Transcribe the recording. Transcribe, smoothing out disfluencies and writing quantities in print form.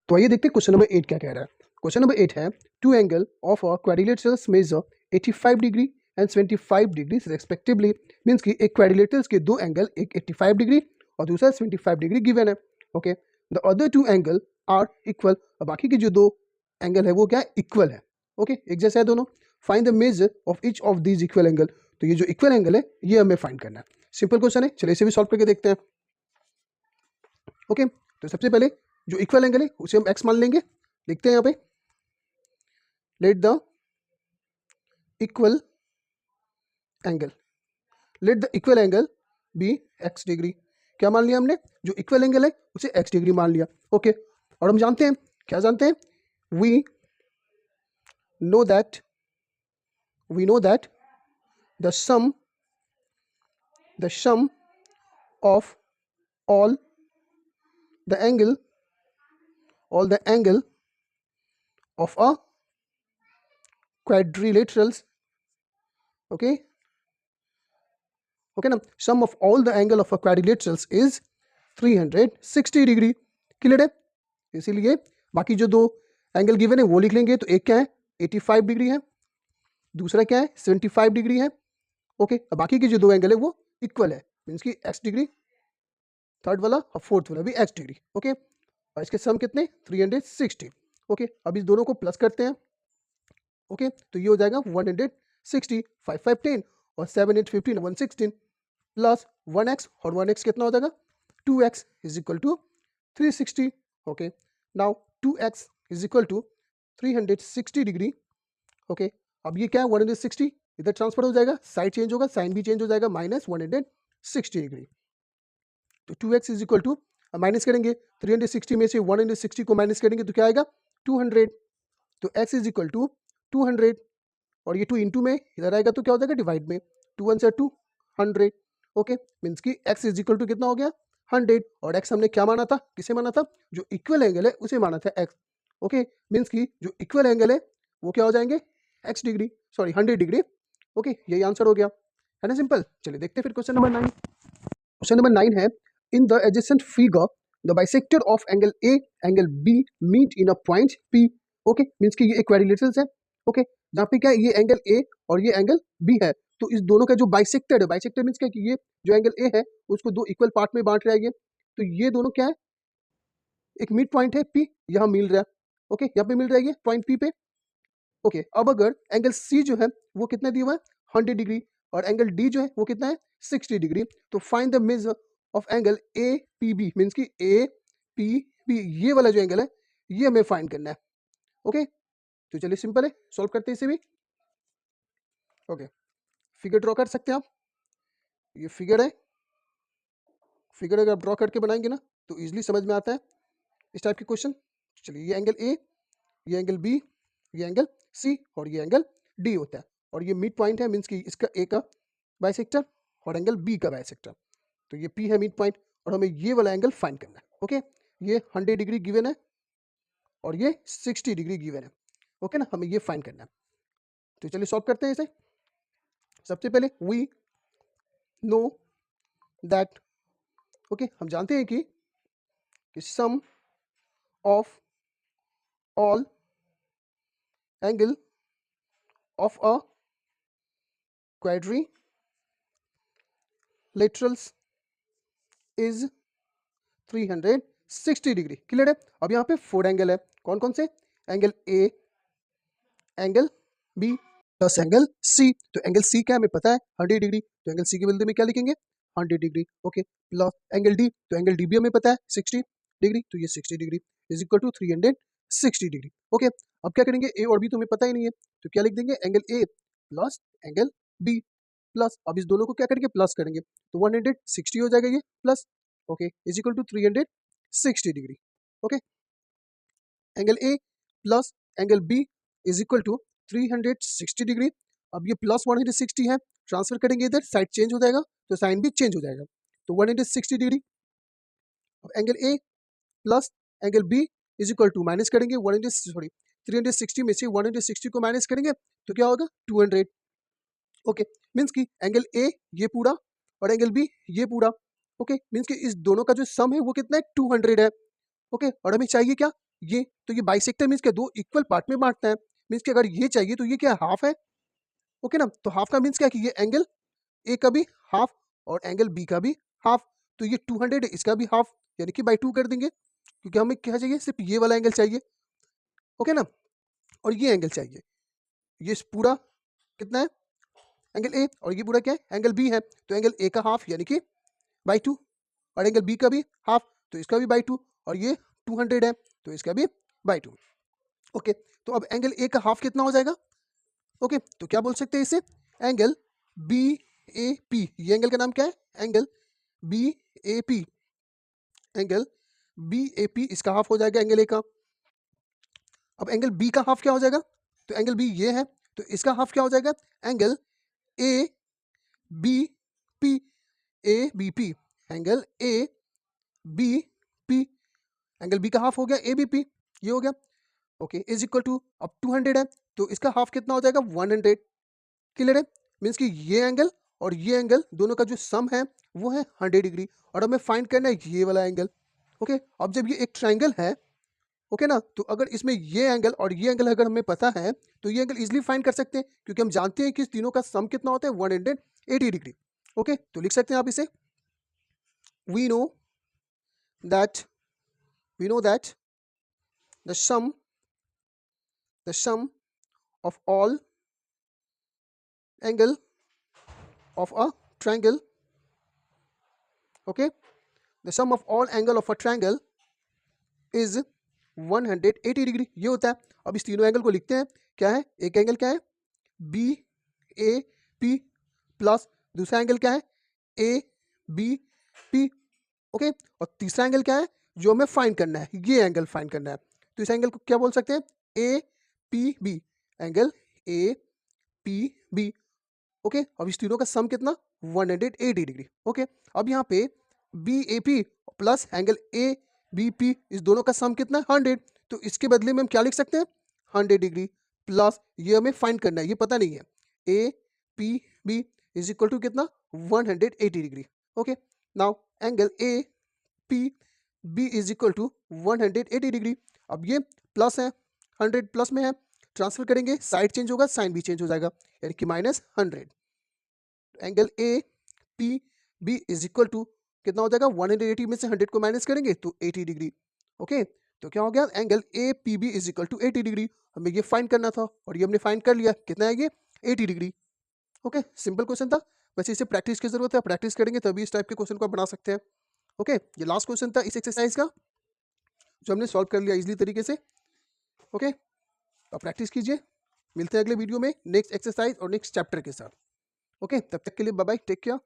तो आइए देखते हैं क्वेश्चन नंबर 8 क्या कह रहा है। क्वेश्चन नंबर 8 है, two angle of a quadrilaterals measure 85 degree and 75 degree respectively. Means कि एक क्वाड्रिलेटरल्स के दो एंगल, एक 85 डिग्री और दूसरा 75 डिग्री गिवन है। Okay, the other two angle are equal. और बाकी के जो दो एंगल है वो क्या है, इक्वल है। ओके, एक जैसा है दोनों। Find the measure of each of these equal angle. तो ये जो इक्वल एंगल है ये हमें फाइंड करना है। सिंपल क्वेश्चन है, चलिए इसे भी सॉल्व करके देखते हैं। ओके, तो सबसे पहले जो इक्वल एंगल है उसे हम एक्स मान लेंगे। लिखते हैं यहाँ पे, let the equal angle, let the equal angle be x degree. क्या मान लिया हमने, जो इक्वल एंगल है उसे एक्स डिग्री मान लिया। ओके, और हम जानते हैं, क्या जानते हैं, we know that the sum of all the angle of a quadrilaterals, okay ना, sum of all the angle of a quadrilaterals is 360 degree. Clear है। इसीलिए बाकी जो दो एंगल गिवन है वो लिख लेंगे। तो एक क्या है 85 डिग्री है, दूसरा क्या है 75 डिग्री है। ओके, बाकी के जो दो एंगल है वो इक्वल है, मीन्स की एक्स डिग्री, थर्ड वाला और फोर्थ वाला भी एक्स डिग्री। ओके, और इसके सम कितने 360। ओके, अब इस दोनों को प्लस करते हैं। ओके, तो ये हो जाएगा 160, 5 5 10 और 7 8 15 116 प्लस 1x, और 1x कितना हो जाएगा 2x is equal to 360। Okay, now 2x is equal to 360 degree. Okay, अब ये क्या है 160 इधर ट्रांसफर हो जाएगा, साइड चेंज होगा, साइन भी चेंज हो जाएगा, माइनस 160 डिग्री। तो 2x is equal to, minus करेंगे 360 में से 160 को माइनस करेंगे तो क्या आएगा 200। तो x इज इक्वल टू 200, और ये 2 इंटू में इधर आएगा तो क्या हो जाएगा डिवाइड में, 2 1 से 2 100। ओके, मीन्स की x इज इक्वल टू कितना हो गया 100, और x हमने क्या माना था, किसे माना था, जो इक्वल एंगल है उसे माना था x। ओके, मीन्स की जो इक्वल एंगल है वो क्या हो जाएंगे x degree, sorry 100 degree. Okay, यही आंसर हो गया, है ना सिंपल। चलिए देखते हैं फिर क्वेश्चन नंबर 9। क्वेश्चन नंबर 9 है, in the adjacent figure the bisector of angle A angle B meet in a point P। Okay, means कि ये इक्विलैटरल्स है। ओके, जहाँ पे क्या है ये एंगल ए और ये एंगल बी है, तो इस दोनों का जो बाइसेक्टर है, बाइसेक्टर मींस क्या कि ये जो एंगल ए है उसको दो इक्वल पार्ट में बांट रहा है ये, तो ये दोनों क्या है एक मिड पॉइंट है P, यहाँ मिल रहा है। ओके, यहाँ पे मिल रहा है ये पॉइंट P पे। ओके, अब अगर एंगल C जो है वो कितना दिया हुआ है 100 डिग्री, और एंगल D जो है वो कितना है 60 डिग्री। तो find the measure of angle APB, means कि APB ये वाला जो एंगल है ये हमें फाइंड करना है। ओके, तो चलिए सिंपल है, सॉल्व करते हैं इसे भी। ओके, फिगर ड्रॉ कर सकते हैं आप, ये फिगर है, फिगर अगर आप ड्रॉ करके बनाएंगे ना तो इजीली समझ में आता है इस टाइप के क्वेश्चन। चलिए, ये एंगल A, ये एंगल B, ये एंगल C और ये एंगल D होता है, और ये मिड पॉइंट है, मींस कि इसका A का बाइसेक्टर और एंगल B का बाइसेक्टर। तो ये P है मिड पॉइंट, और हमें ये वाला एंगल फाइंड करना है। ओके, ये 100 डिग्री गिवन है और ये 60 डिग्री गिवन है। ओके ना, हमें ये फाइंड करना है। तो चलिए सॉल्व करते हैं इसे। सबसे पहले वी नो दैट, ओके, हम जानते हैं कि sum of all angle of a quadrilaterals is 360 degree. Clear है। अब यहाँ पे 4 एंगल है, कौन कौन से, angle A, angle B plus angle C. तो एंगल सी क्या हमें पता है 100 डिग्री, तो एंगल सी के बदले में क्या लिखेंगे 100 degree. Okay, plus angle D, तो एंगल डी भी हमें पता है 60 डिग्री, तो ये 60 degree is equal to 360 degree. Okay, अब क्या करेंगे, ए और बी तो हमें पता ही नहीं है, तो क्या लिख देंगे angle A plus angle B plus, अब इस दोनों को क्या करेंगे प्लस करेंगे तो 160 हो जाएगा ये plus. Okay, is equal to 360 degree. Okay, angle A plus angle B is equal to 360 degree. अब ये प्लस 160 है, ट्रांसफर करेंगे इधर, साइड चेंज हो जाएगा तो साइन भी चेंज हो जाएगा, तो 160 डिग्री। अब angle A plus angle B is equal to, minus करेंगे 360 में से 160 को माइनस करेंगे तो क्या होगा 200। ओके, मीन्स कि एंगल ए ये पूरा और एंगल बी ये पूरा। ओके, मीन्स कि इस दोनों का जो सम है वो कितना है 200 है। ओके, और हमें चाहिए क्या ये, तो ये बाइसेक्टर मीन्स क्या, दो इक्वल पार्ट में बांटता है, मीन्स कि अगर ये चाहिए तो ये क्या हाफ है, ओके ना। तो हाफ का मीन्स क्या कि ये एंगल ए का भी हाफ और एंगल बी का भी हाफ, तो ये 200 है, इसका भी हाफ, यानी कि बाई 2 कर देंगे, क्योंकि हमें क्या चाहिए, सिर्फ ये वाला एंगल चाहिए, ओके ना, और ये एंगल चाहिए, ये पूरा कितना है एंगल ए, और ये पूरा क्या है एंगल बी है, तो एंगल ए का हाफ यानी कि बाई 2, और एंगल बी का भी हाफ, तो इसका भी बाई 2, और ये 200 है तो इसका भी बाई 2, ओके। तो अब एंगल ए का हाफ कितना हो जाएगा, ओके, तो क्या बोल सकते हैं इसे, एंगल बी ए पी, ये एंगल का नाम क्या है angle B A P, angle B A P इसका हाफ हो जाएगा एंगल ए का। अब एंगल बी का हाफ क्या हो जाएगा, तो एंगल बी ये है, तो इसका हाफ क्या हो जाएगा, angle A B P, A B P, angle A B P, angle B का हाफ हो गया ए बी पी, ये हो गया, ओके, इज इक्वल टू, अब 200 है तो इसका हाफ कितना हो जाएगा 100, क्लियर है, मीन्स कि ये एंगल और ये एंगल दोनों का जो सम है वो है 100 डिग्री, और हमें फाइंड करना है ये वाला एंगल, ओके। अब जब ये एक ट्राइंगल है, ओके ना, तो अगर इसमें ये एंगल और ये एंगल अगर हमें पता है तो ये एंगल इजीली फाइंड कर सकते हैं, क्योंकि हम जानते हैं कि इस तीनों का सम कितना होता है 180 डिग्री, ओके। तो लिख सकते हैं आप इसे, we know that the sum of all angle of a triangle, okay, the sum of all angle of a triangle is 180 degree, ये होता है। अब इस तीनों एंगल को लिखते हैं, क्या है, एक एंगल क्या है बी ए पी प्लस दूसरा एंगल क्या है ए बी पी, ओके, और तीसरा एंगल क्या है जो हमें फाइंड करना है, ये एंगल फाइंड करना है, तो इस एंगल को क्या बोल सकते हैं A P B, angle A P B, okay. अब इस तीनों का सम कितना 180 डिग्री, ओके। अब यहाँ पे B A P plus angle A B P, इस दोनों का सम कितना 100, तो इसके बदले में हम क्या लिख सकते हैं 100 डिग्री प्लस ये हमें फाइंड करना है, ये पता नहीं है, A P B is equal to कितना 180 degree, okay. Now angle A P B is equal to 180 degree, अब ये प्लस है 100 प्लस में है, ट्रांसफर करेंगे साइड चेंज होगा साइन भी चेंज हो जाएगा, यानी कि -100, angle A P B is equal to कितना हो जाएगा 180 में से 100 को माइनस करेंगे तो 80 डिग्री, ओके। तो क्या हो गया angle A P B is equal to 80 degree, हमें ये फाइंड करना था और ये हमने फाइंड कर लिया, कितना है ये 80 डिग्री, ओके। सिंपल क्वेश्चन था, वैसे इसे प्रैक्टिस की जरूरत है, प्रैक्टिस करेंगे तभी इस टाइप के क्वेश्चन को आप बना सकते हैं, ओके। ये लास्ट क्वेश्चन था इस एक्सरसाइज का जो हमने सॉल्व कर लिया इजीली तरीके से, ओके। तो आप प्रैक्टिस कीजिए, मिलते हैं अगले वीडियो में नेक्स्ट एक्सरसाइज और नेक्स्ट चैप्टर के साथ, ओके। तब तक के लिए बाय बाय, टेक केयर।